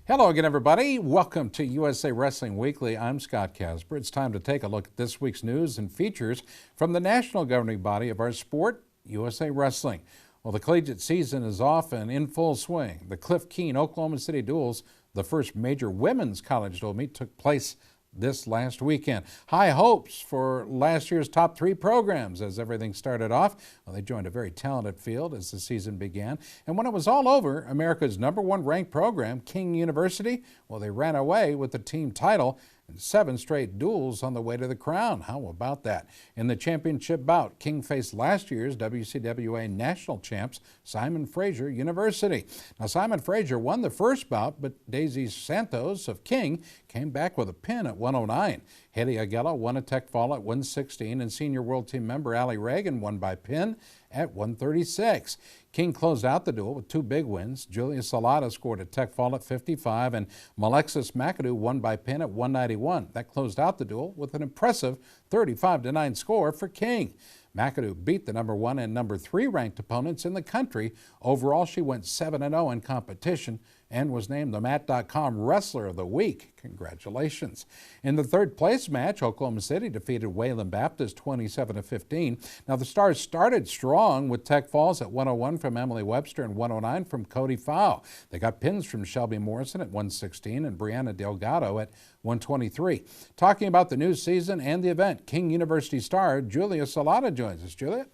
Hello again, everybody. Welcome to USA Wrestling Weekly. I'm Scott Casper. It's time to take a look at this week's news and features from the national governing body of our sport, USA Wrestling. Well, the collegiate season is off and in full swing. The Cliff Keen Oklahoma City Duels, the first major women's college dual meet, took place this last weekend. High hopes for last year's top three programs as everything started off. Well, they joined a very talented field as the season began. And when it was all over, America's #1 ranked program, King University, well, they ran away with the team title and 7 straight duels on the way to the crown. How about that? In the championship bout, King faced last year's WCWA national champs, Simon Fraser University. Now, Simon Fraser won the first bout, but Daisy Santos of King came back with a pin at 109. Haley Aguila won a tech fall at 116, and senior world team member Allie Reagan won by pin at 136. King closed out the duel with 2 big wins. Julia Salata scored a tech fall at 55, and Malexis McAdoo won by pin at 191. That closed out the duel with an impressive 35-9 score for King. McAdoo beat the #1 and #3 ranked opponents in the country. Overall, she went 7-0 in competition and was named the Mat.com Wrestler of the Week. Congratulations. In the third place match, Oklahoma City defeated Wayland Baptist 27-15. Now, the Stars started strong with tech falls at 101 from Emily Webster and 109 from Cody Fowl. They got pins from Shelby Morrison at 116 and Brianna Delgado at 123. Talking about the new season and the event, King University star Julia Salata joins us. Julia?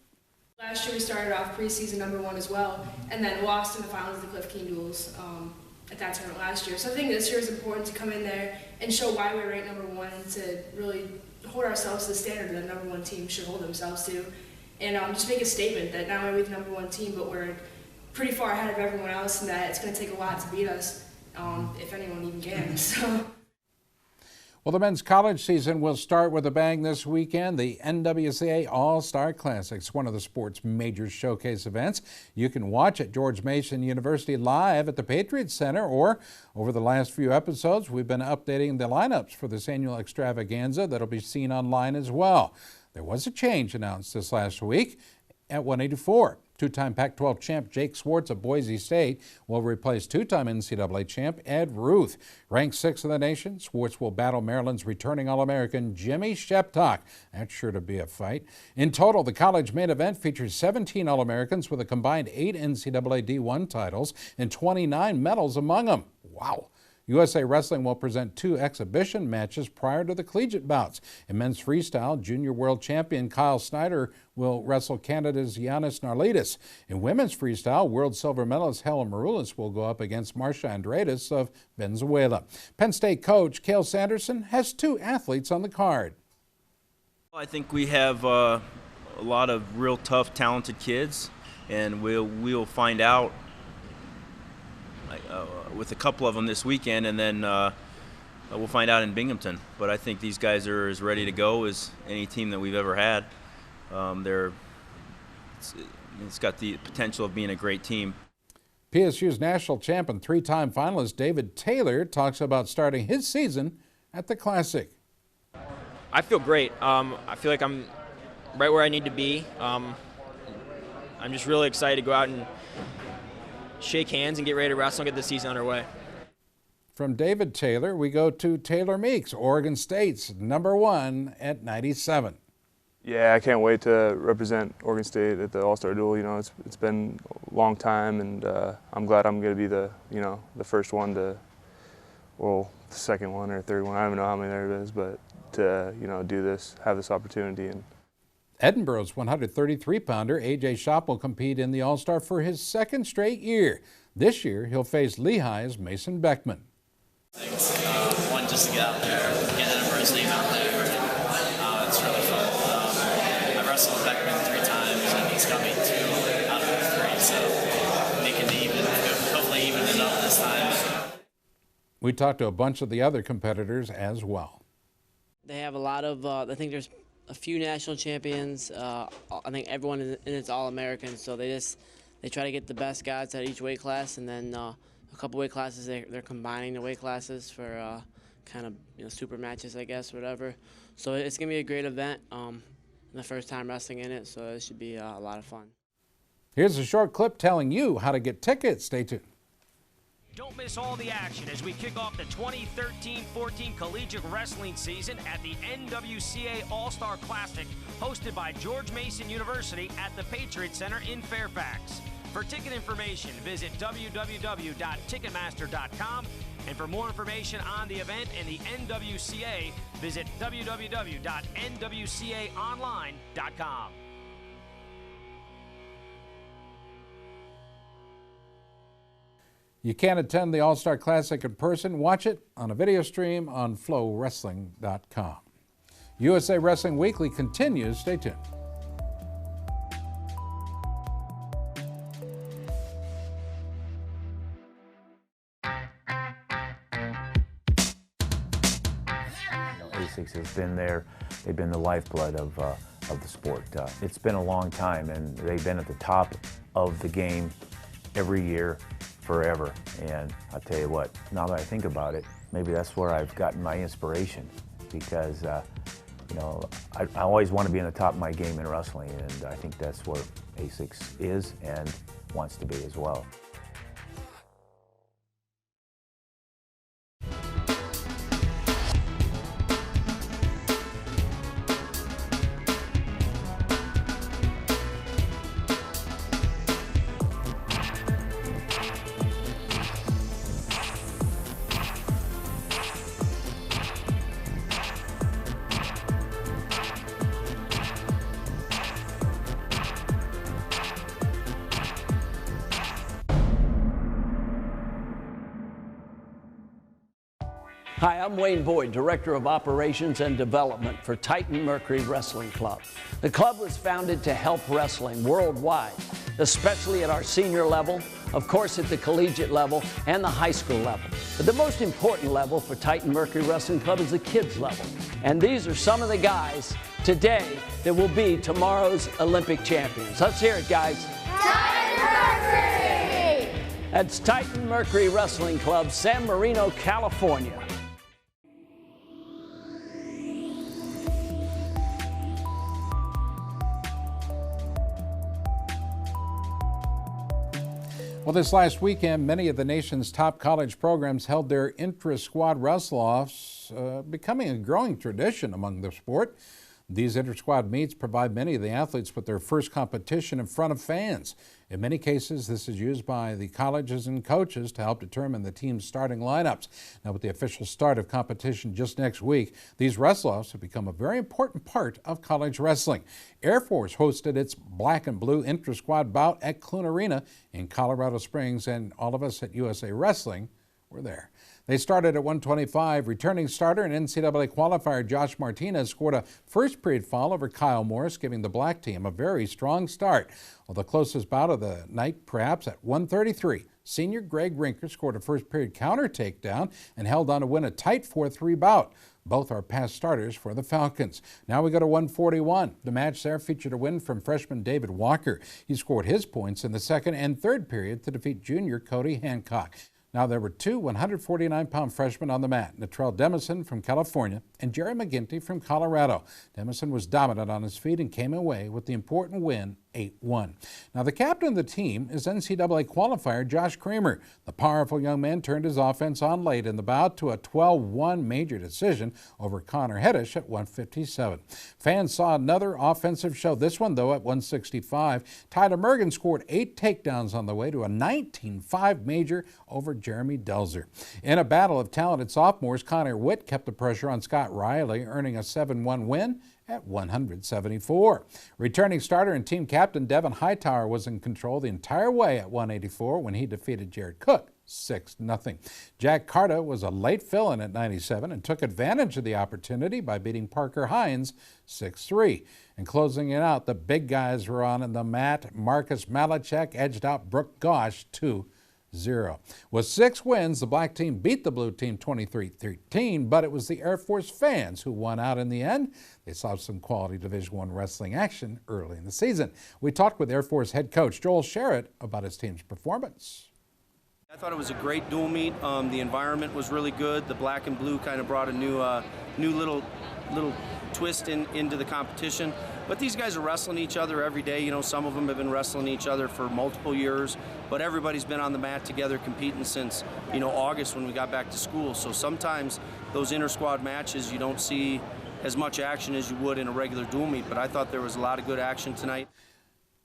Last year we started off preseason #1 as well, and then lost in the finals of the Cliff Keen Duels at that tournament last year. So I think this year is important to come in there and show why we're ranked #1 and to really hold ourselves to the standard that a #1 team should hold themselves to, and just make a statement that not only are we the #1 team, but we're pretty far ahead of everyone else, and that it's going to take a lot to beat us, if anyone even can. So. Well, the men's college season will start with a bang this weekend. The NWCA All-Star Classics, one of the sport's major showcase events. You can watch at George Mason University live at the Patriot Center, or over the last few episodes, we've been updating the lineups for this annual extravaganza that'll be seen online as well. There was a change announced this last week at 184. Two-time Pac-12 champ Jake Swartz of Boise State will replace two-time NCAA champ Ed Ruth. Ranked 6th in the nation, Swartz will battle Maryland's returning All-American Jimmy Sheptock. That's sure to be a fight. In total, the college main event features 17 All-Americans with a combined 8 NCAA D1 titles and 29 medals among them. Wow. USA Wrestling will present 2 exhibition matches prior to the collegiate bouts. In men's freestyle, junior world champion Kyle Snyder will wrestle Canada's Giannis Narlitis. In women's freestyle, world silver medalist Helen Maroulis will go up against Marcia Andredes of Venezuela. Penn State coach Cale Sanderson has 2 athletes on the card. I think we have a lot of real tough, talented kids, and we'll find out with a couple of them this weekend, and then we'll find out in Binghamton. But I think these guys are as ready to go as any team that we've ever had. It's got the potential of being a great team. PSU's national champ and 3-time finalist David Taylor talks about starting his season at the Classic. I feel great. I feel like I'm right where I need to be. I'm just really excited to go out and shake hands and get ready to wrestle and get the season underway. From David Taylor, we go to Taylor Meeks, Oregon State's #1 at 97. Yeah, I can't wait to represent Oregon State at the All-Star Duel. You know, it's been a long time, and I'm glad I'm going to be the first one to, well, the second one or third one. I don't even know how many there is, but to do this, have this opportunity. And Edinburgh's 133-pounder A.J. Schopp will compete in the All-Star for his 2nd straight year. This year, he'll face Lehigh's Mason Beckman. One, just to get out there, get Edinburgh's name out there. It's really fun. I've wrestled with Beckman 3 times, and he's got me 2 out of the 3, so making the even, hopefully even it up this time. We talked to a bunch of the other competitors as well. They have a lot of, I think there's a few national champions. I think everyone in it's All-American, so they try to get the best guys at each weight class, and then a couple weight classes they're combining the weight classes for kind of super matches, I guess, whatever. So it's gonna be a great event. The first time wrestling in it, so it should be a lot of fun. Here's a short clip telling you how to get tickets. Stay tuned. Don't miss all the action as we kick off the 2013-14 collegiate wrestling season at the NWCA All-Star Classic, hosted by George Mason University at the Patriot Center in Fairfax. For ticket information, visit www.ticketmaster.com, and for more information on the event and the NWCA, visit www.nwcaonline.com. You can't attend the All-Star Classic in person. Watch it on a video stream on flowwrestling.com. USA Wrestling Weekly continues. Stay tuned. ASICS has been there. They've been the lifeblood of the sport. It's been a long time, and they've been at the top of the game every year, forever. And I'll tell you what, now that I think about it, maybe that's where I've gotten my inspiration, because you know, I always want to be in the top of my game in wrestling, and I think that's where ASICS is and wants to be as well. Hi, I'm Wayne Boyd, Director of Operations and Development for Titan Mercury Wrestling Club. The club was founded to help wrestling worldwide, especially at our senior level, of course at the collegiate level, and the high school level. But the most important level for Titan Mercury Wrestling Club is the kids level. And these are some of the guys today that will be tomorrow's Olympic champions. Let's hear it, guys. Titan Mercury! That's Titan Mercury Wrestling Club, San Marino, California. Well, this last weekend, many of the nation's top college programs held their intra-squad wrestle-offs, becoming a growing tradition among the sport. These inter-squad meets provide many of the athletes with their first competition in front of fans. In many cases, this is used by the colleges and coaches to help determine the team's starting lineups. Now, with the official start of competition just next week, these wrestle-offs have become a very important part of college wrestling. Air Force hosted its black and blue intra-squad bout at Clune Arena in Colorado Springs, and all of us at USA Wrestling were there. They started at 125. Returning starter and NCAA qualifier Josh Martinez scored a first-period foul over Kyle Morris, giving the black team a very strong start. Well, the closest bout of the night, perhaps, at 133. Senior Greg Rinker scored a first-period counter takedown and held on to win a tight 4-3 bout. Both are past starters for the Falcons. Now we go to 141. The match there featured a win from freshman David Walker. He scored his points in the second and third period to defeat junior Cody Hancock. Now, there were two 149-pound freshmen on the mat, Natrell Demison from California and Jerry McGinty from Colorado. Demison was dominant on his feet and came away with the important win, 8-1. Now, the captain of the team is NCAA qualifier Josh Kramer. The powerful young man turned his offense on late in the bout to a 12-1 major decision over Connor Heddish at 157. Fans saw another offensive show, this one, though, at 165. Tyler Mergen scored 8 takedowns on the way to a 19-5 major over Jeremy Delzer. In a battle of talented sophomores, Connor Witt kept the pressure on Scott Riley, earning a 7-1 win at 174. Returning starter and team captain Devin Hightower was in control the entire way at 184 when he defeated Jared Cook 6-0. Jack Carta was a late fill-in at 97 and took advantage of the opportunity by beating Parker Hines 6-3. And closing it out, the big guys were on the mat. Marcus Malachek edged out Brooke Gosh 2-0. With 6 wins, the black team beat the blue team 23-13, but it was the Air Force fans who won out in the end. They saw some quality Division I wrestling action early in the season. We talked with Air Force head coach Joel Sherritt about his team's performance. I thought it was a great dual meet. The environment was really good. The black and blue kind of brought a new little little twist into the competition. But these guys are wrestling each other every day. You know, some of them have been wrestling each other for multiple years, but everybody's been on the mat together competing since, you know, August when we got back to school. So sometimes those inter-squad matches, you don't see as much action as you would in a regular dual meet, but I thought there was a lot of good action tonight.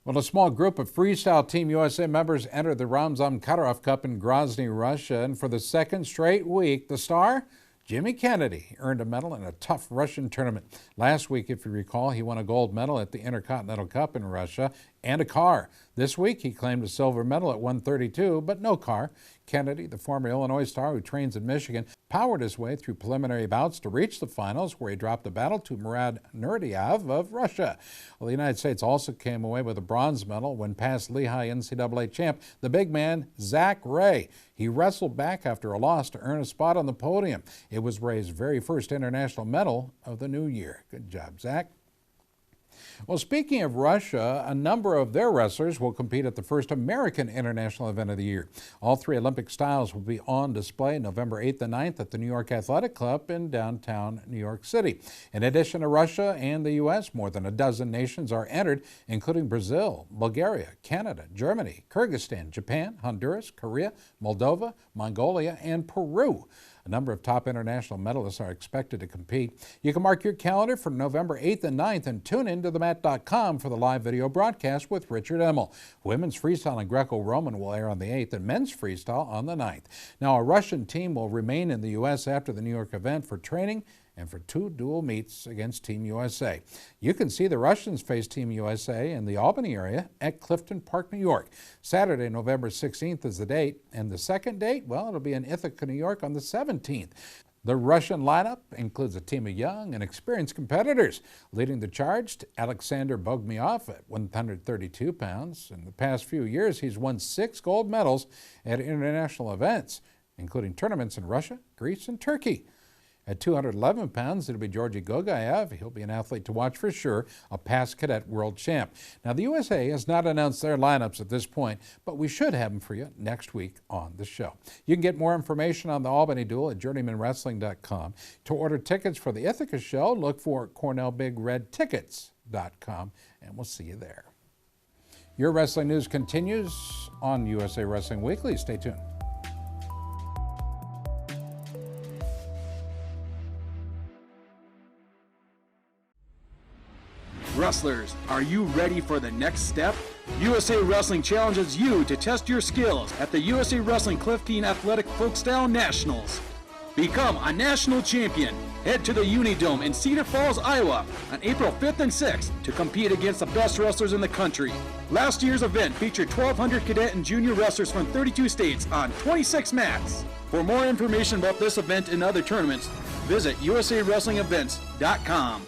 Well, a small group of Freestyle Team USA members entered the Ramzan Kadyrov Cup in Grozny, Russia, and for the second straight week, the star, Jimmy Kennedy, earned a medal in a tough Russian tournament. Last week, if you recall, he won a gold medal at the Intercontinental Cup in Russia and a car. This week, he claimed a silver medal at 132, but no car. Kennedy, the former Illinois star who trains in Michigan, powered his way through preliminary bouts to reach the finals, where he dropped the battle to Murad Nurdiev of Russia. Well, the United States also came away with a bronze medal when past Lehigh NCAA champ, the big man, Zach Ray. He wrestled back after a loss to earn a spot on the podium. It was Ray's very first international medal of the new year. Good job, Zach. Well, speaking of Russia, a number of their wrestlers will compete at the first American international event of the year. All three Olympic styles will be on display November 8th and 9th at the New York Athletic Club in downtown New York City. In addition to Russia and the U.S., more than a dozen nations are entered, including Brazil, Bulgaria, Canada, Germany, Kyrgyzstan, Japan, Honduras, Korea, Moldova, Mongolia, and Peru. A number of top international medalists are expected to compete. You can mark your calendar for November 8th and 9th and tune in to themat.com for the live video broadcast with Richard Emmel. Women's freestyle and Greco-Roman will air on the 8th and men's freestyle on the 9th. Now, a Russian team will remain in the U.S. after the New York event for training and for two dual meets against Team USA. You can see the Russians face Team USA in the Albany area at Clifton Park, New York. Saturday, November 16th is the date, and the second date, well, it'll be in Ithaca, New York on the 17th. The Russian lineup includes a team of young and experienced competitors. Leading the charge, Alexander Bogmiov at 132 pounds. In the past few years, he's won 6 gold medals at international events, including tournaments in Russia, Greece, and Turkey. At 211 pounds, it'll be Georgy Gogaev. He'll be an athlete to watch for sure, a past cadet world champ. Now, the USA has not announced their lineups at this point, but we should have them for you next week on the show. You can get more information on the Albany Duel at journeymanwrestling.com. To order tickets for the Ithaca show, look for CornellBigRedTickets.com, and we'll see you there. Your wrestling news continues on USA Wrestling Weekly. Stay tuned. Wrestlers, are you ready for the next step? USA Wrestling challenges you to test your skills at the USA Wrestling Cliff Keen Athletic Folkstyle Nationals. Become a national champion. Head to the Unidome in Cedar Falls, Iowa on April 5th and 6th to compete against the best wrestlers in the country. Last year's event featured 1,200 cadet and junior wrestlers from 32 states on 26 mats. For more information about this event and other tournaments, visit usawrestlingevents.com.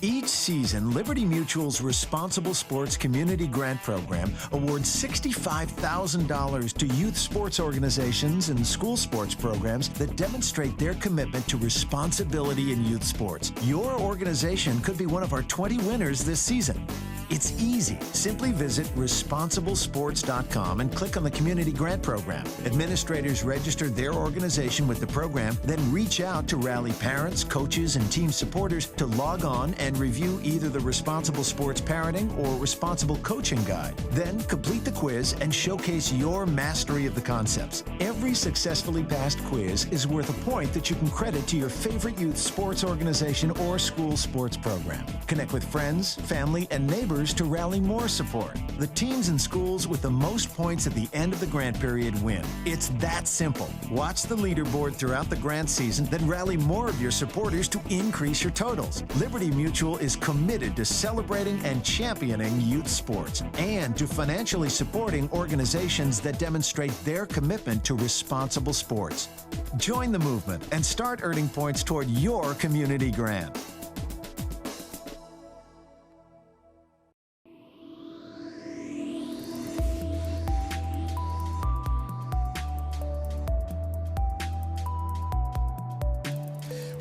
Each season, Liberty Mutual's Responsible Sports Community Grant Program awards $65,000 to youth sports organizations and school sports programs that demonstrate their commitment to responsibility in youth sports. Your organization could be one of our 20 winners this season. It's easy. Simply visit responsiblesports.com and click on the Community Grant Program. Administrators register their organization with the program, then reach out to rally parents, coaches, and team supporters to log on and review either the Responsible Sports Parenting or Responsible Coaching Guide. Then complete the quiz and showcase your mastery of the concepts. Every successfully passed quiz is worth a point that you can credit to your favorite youth sports organization or school sports program. Connect with friends, family, and neighbors to rally more support. The teams and schools with the most points at the end of the grant period win. It's that simple. Watch the leaderboard throughout the grant season, then rally more of your supporters to increase your totals. Liberty Mutual is committed to celebrating and championing youth sports and to financially supporting organizations that demonstrate their commitment to responsible sports. Join the movement and start earning points toward your community grant.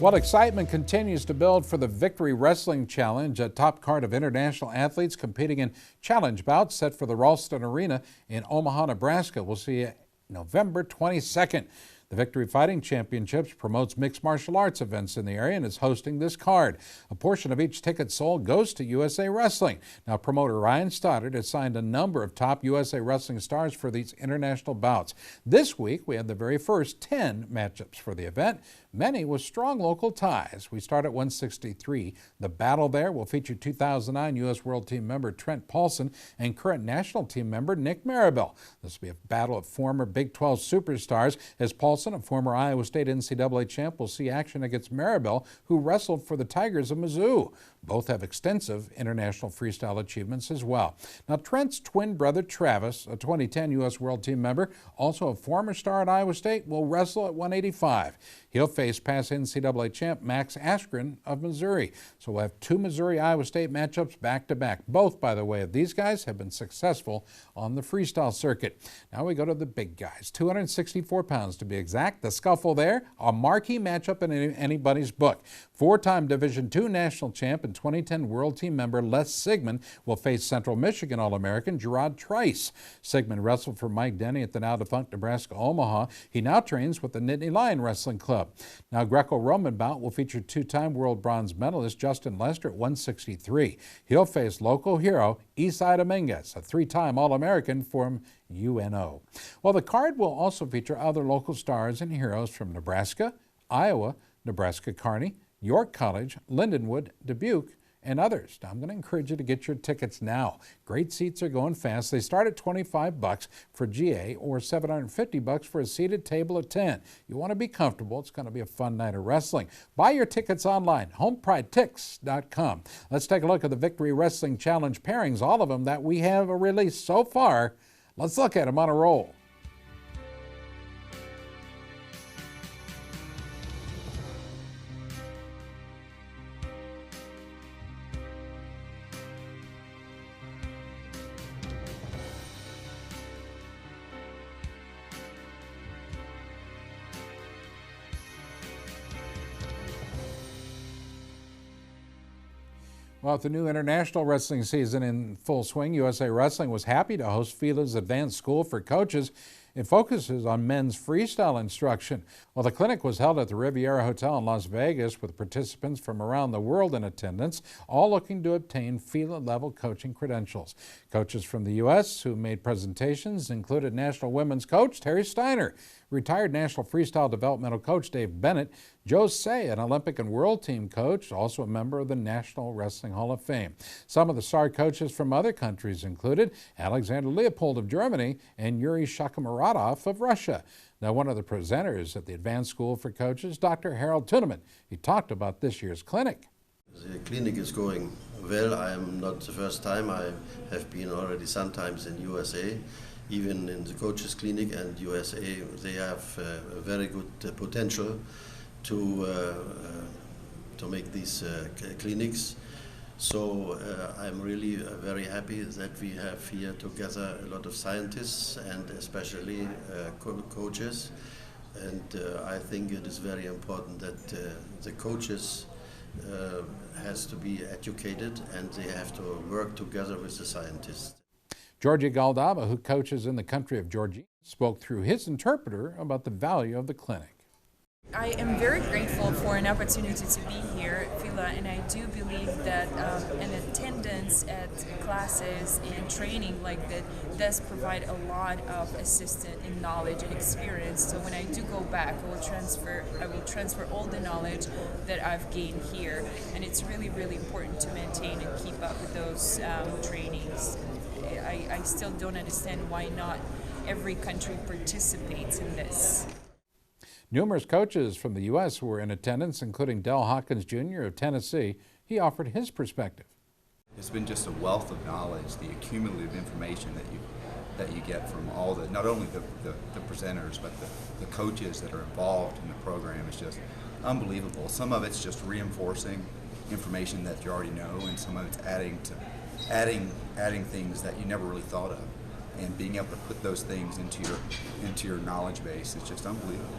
While excitement continues to build for the Victory Wrestling Challenge, a top card of international athletes competing in challenge bouts set for the Ralston Arena in Omaha, Nebraska. We'll see November 22nd. The Victory Fighting Championships promotes mixed martial arts events in the area and is hosting this card. A portion of each ticket sold goes to USA Wrestling. Now, promoter Ryan Stoddard has signed a number of top USA Wrestling stars for these international bouts. This week, we had the very first 10 matchups for the event, many with strong local ties. We start at 163. The battle there will feature 2009 U.S. World Team member Trent Paulson and current national team member Nick Maribel. This will be a battle of former Big 12 superstars as Paulson, a former Iowa State NCAA champ, will see action against Maribel, who wrestled for the Tigers of Mizzou. Both have extensive international freestyle achievements as well. Now, Trent's twin brother Travis, a 2010 U.S. World Team member, also a former star at Iowa State, will wrestle at 185. He'll face past NCAA champ Max Askren of Missouri. So we'll have two Missouri-Iowa State matchups back-to-back. Both, by the way, of these guys have been successful on the freestyle circuit. Now we go to the big guys, 264 pounds to be exact. The scuffle there, a marquee matchup in anybody's book. Four-time Division II national champ and 2010 World Team member Les Sigmund will face Central Michigan All-American Gerard Trice. Sigmund wrestled for Mike Denny at the now-defunct Nebraska Omaha. He now trains with the Nittany Lion Wrestling Club. Now, Greco-Roman bout will feature two-time world bronze medalist Justin Lester at 163. He'll face local hero Isai Dominguez, a three-time All-American from UNO. Well, the card will also feature other local stars and heroes from Nebraska, Iowa, Nebraska Kearney, York College, Lindenwood, Dubuque, and others. Now, I'm going to encourage you to get your tickets now. Great seats are going fast. They start at $25 for GA or $750 for a seated table at 10. You want to be comfortable. It's going to be a fun night of wrestling. Buy your tickets online, homepridetix.com. Let's take a look at the Victory Wrestling Challenge pairings, all of them that we have released so far. Let's look at them on a roll. Well, with the new international wrestling season in full swing, USA Wrestling was happy to host FILA's Advanced School for Coaches. It focuses on men's freestyle instruction. Well, the clinic was held at the Riviera Hotel in Las Vegas with participants from around the world in attendance, all looking to obtain FILA-level coaching credentials. Coaches from the U.S. who made presentations included National Women's Coach Terry Steiner, retired National Freestyle Developmental Coach Dave Bennett, Joe Say, an Olympic and World Team coach, also a member of the National Wrestling Hall of Fame. Some of the star coaches from other countries included Alexander Leopold of Germany and Yuri Shakamaradov of Russia. Now, one of the presenters at the Advanced School for Coaches, Dr. Harold Tuneman, he talked about this year's clinic. The clinic is going well. I am not the first time. I have been already sometimes in USA, even in the coaches clinic, and USA, they have a very good potential to make these clinics. So I'm really very happy that we have here together a lot of scientists and especially coaches. And I think it is very important that the coaches has to be educated and they have to work together with the scientists. Georgie Galdava, who coaches in the country of Georgia, spoke through his interpreter about the value of the clinic. I am very grateful for an opportunity to be here at FILA, and I do believe that an attendance at classes and training like that does provide a lot of assistance in knowledge and experience. So when I do go back, I will transfer all the knowledge that I've gained here, and it's really, really important to maintain and keep up with those trainings. I still don't understand why not every country participates in this. Numerous coaches from the U.S. were in attendance, including Del Hawkins Jr. of Tennessee. He offered his perspective. It's been just a wealth of knowledge, the accumulative information that you get from all the, not only the presenters, but the coaches that are involved in the program is just unbelievable. Some of it's just reinforcing information that you already know, and some of it's adding things that you never really thought of. And being able to put those things into your knowledge base is just unbelievable.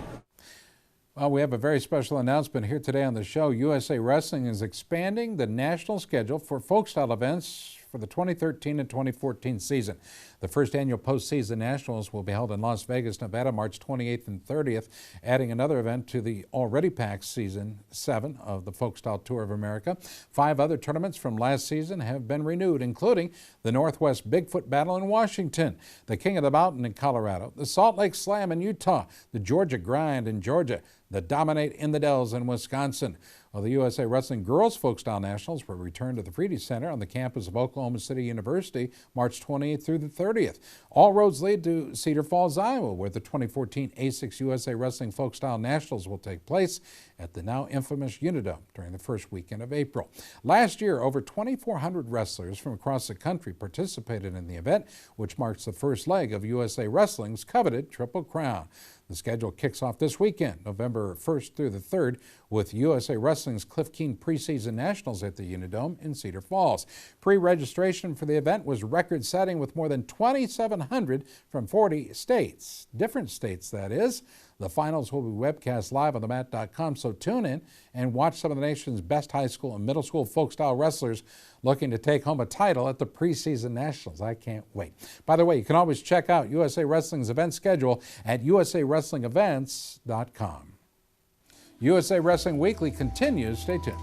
Well, we have a very special announcement here today on the show. USA Wrestling is expanding the national schedule for folk style events for the 2013 and 2014 season. The first annual postseason nationals will be held in Las Vegas, Nevada, March 28th and 30th, adding another event to the already packed season 7 of the Folkstyle Tour of America. 5 other tournaments from last season have been renewed, including the Northwest Bigfoot Battle in Washington, the King of the Mountain in Colorado, the Salt Lake Slam in Utah, the Georgia Grind in Georgia, the Dominate in the Dells in Wisconsin. Well, the USA Wrestling Girls Folkstyle Nationals will return to the Freedy Center on the campus of Oklahoma City University March 28th through the 30th. All roads lead to Cedar Falls, Iowa, where the 2014 A6 USA Wrestling Folkstyle Nationals will take place at the now infamous Unidome during the first weekend of April. Last year, over 2,400 wrestlers from across the country participated in the event, which marks the first leg of USA Wrestling's coveted Triple Crown. The schedule kicks off this weekend, November 1st through the 3rd, with USA Wrestling's Cliff Keen preseason nationals at the Unidome in Cedar Falls. Pre-registration for the event was record-setting, with more than 2,700 from 40 states, different states that is. The finals will be webcast live on themat.com, so tune in and watch some of the nation's best high school and middle school folk-style wrestlers looking to take home a title at the preseason nationals. I can't wait. By the way, you can always check out USA Wrestling's event schedule at usawrestlingevents.com. USA Wrestling Weekly continues. Stay tuned.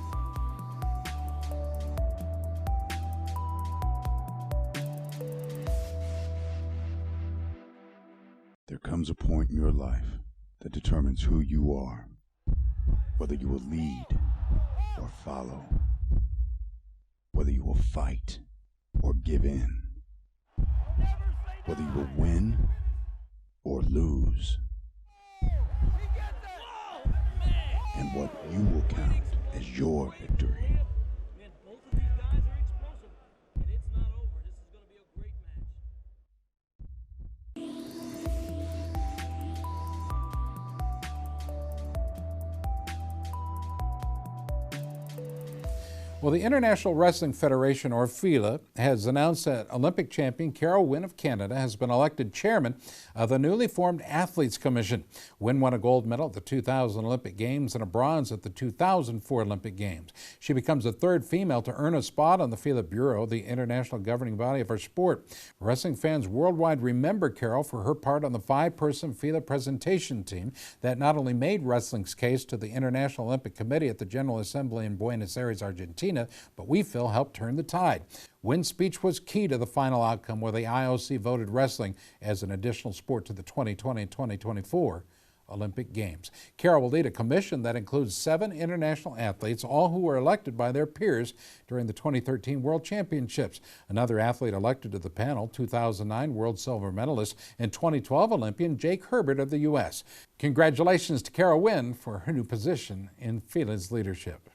There comes a point in your life that determines who you are, whether you will lead or follow, whether you will fight or give in, whether you will win or lose, and what you will count as your victory. Well, the International Wrestling Federation, or FILA, has announced that Olympic champion Carol Wynn of Canada has been elected chairman of the newly formed Athletes Commission. Wynn won a gold medal at the 2000 Olympic Games and a bronze at the 2004 Olympic Games. She becomes the 3rd female to earn a spot on the FILA Bureau, the international governing body of our sport. Wrestling fans worldwide remember Carol for her part on the 5-person FILA presentation team that not only made wrestling's case to the International Olympic Committee at the General Assembly in Buenos Aires, Argentina, but we feel helped turn the tide. Wynn's speech was key to the final outcome, where the IOC voted wrestling as an additional sport to the 2020 and 2024 Olympic Games. Carol will lead a commission that includes 7 international athletes, all who were elected by their peers during the 2013 World Championships. Another athlete elected to the panel, 2009 world silver medalist and 2012 Olympian Jake Herbert of the U.S. Congratulations to Carol Wynn for her new position in FILA's leadership.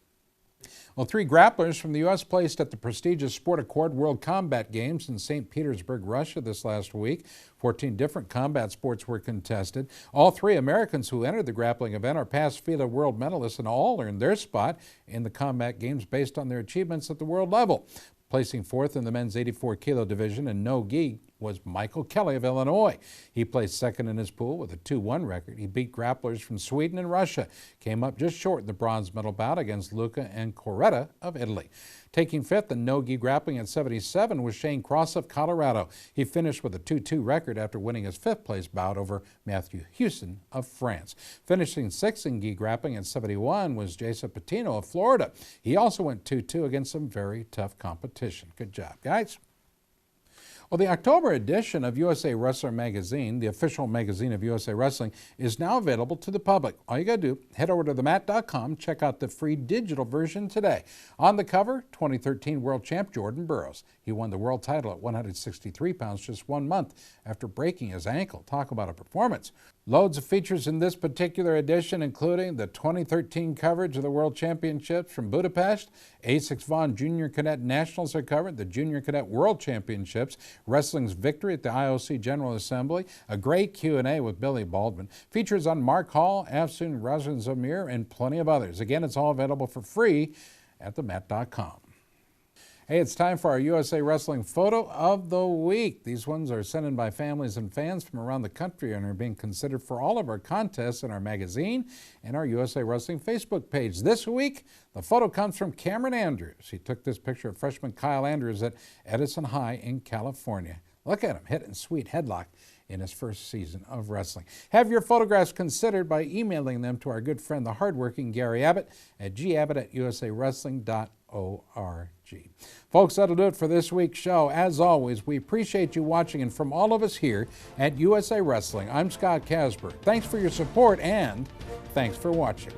Well, 3 grapplers from the U.S. placed at the prestigious Sport Accord World Combat Games in St. Petersburg, Russia this last week. 14 different combat sports were contested. All 3 Americans who entered the grappling event are past FILA world medalists and all earned their spot in the combat games based on their achievements at the world level. Placing 4th in the men's 84-kilo division in no-gi was Michael Kelly of Illinois. He placed 2nd in his pool with a 2-1 record. He beat grapplers from Sweden and Russia, came up just short in the bronze medal bout against Luca and Coretta of Italy. Taking 5th in no-gi grappling at 77 was Shane Cross of Colorado. He finished with a 2-2 record after winning his 5th place bout over Matthew Houston of France. Finishing 6th in gi grappling at 71 was Jason Patino of Florida. He also went 2-2 against some very tough competition. Good job, guys. Well, the October edition of USA Wrestler magazine, the official magazine of USA Wrestling, is now available to the public. All you got to do, head over to themat.com, check out the free digital version today. On the cover, 2013 world champ Jordan Burroughs. He won the world title at 163 pounds just 1 month after breaking his ankle. Talk about a performance. Loads of features in this particular edition, including the 2013 coverage of the World Championships from Budapest. A6 Vaughn Junior Cadet Nationals are covered, the Junior Cadet World Championships, wrestling's victory at the IOC General Assembly, a great Q&A with Billy Baldwin, features on Mark Hall, Afsun Razan Zamir, and plenty of others. Again, it's all available for free at themat.com. Hey, it's time for our USA Wrestling Photo of the Week. These ones are sent in by families and fans from around the country and are being considered for all of our contests in our magazine and our USA Wrestling Facebook page. This week, the photo comes from Cameron Andrews. He took this picture of freshman Kyle Andrews at Edison High in California. Look at him hitting sweet headlock in his first season of wrestling. Have your photographs considered by emailing them to our good friend, the hardworking Gary Abbott at gabbott@usawrestling.org. Folks, that'll do it for this week's show. As always, we appreciate you watching, and from all of us here at USA Wrestling, I'm Scott Casper. Thanks for your support, and thanks for watching.